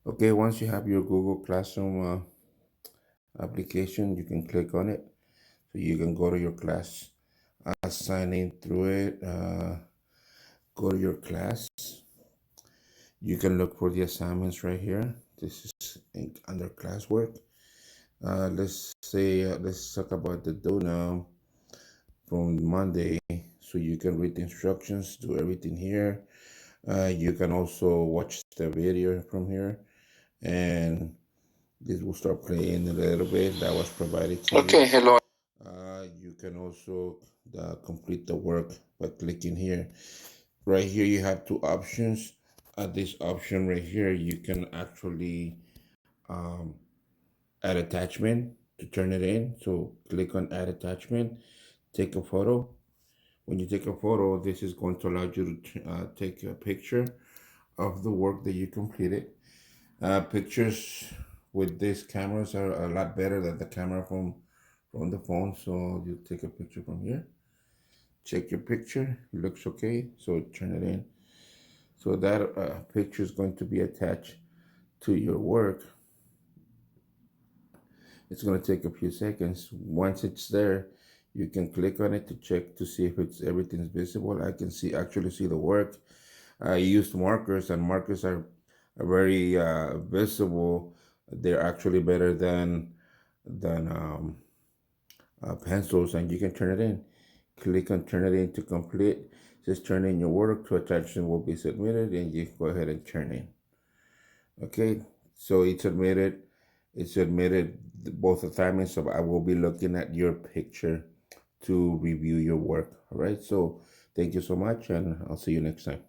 Okay, once you have your Google Classroom application, you can click on it. So you can go to your class, sign in through it, go to your class. You can look for the assignments right here. This is under classwork. Let's talk about the do now from Monday. So you can read the instructions, do everything here. You can also watch the video from here, and this will start playing a little bit that was provided to you. Okay, hello. You can also complete the work by clicking here. Right here, you have two options. This option right here, you can actually um, add attachment to turn it in. So click on add attachment, take a photo. When you take a photo, this is going to allow you to take a picture of the work that you completed. Pictures with these cameras are a lot better than the camera from the phone. So you take a picture from here, check your picture, it looks okay, so turn it in. So that picture is going to be attached to your work. It's going to take a few seconds. Once it's there, you can click on it to check to see if it's everything's visible. I can actually see the work. I used markers, and markers are very visible. They're actually better than pencils, and you can turn it in. Click on turn it in to complete. Just turn in your work to attachment will be submitted, and you go ahead and turn in. Okay, so it's admitted. It's admitted both assignments. So I will be looking at your picture to review your work. All right. So thank you so much, and I'll see you next time.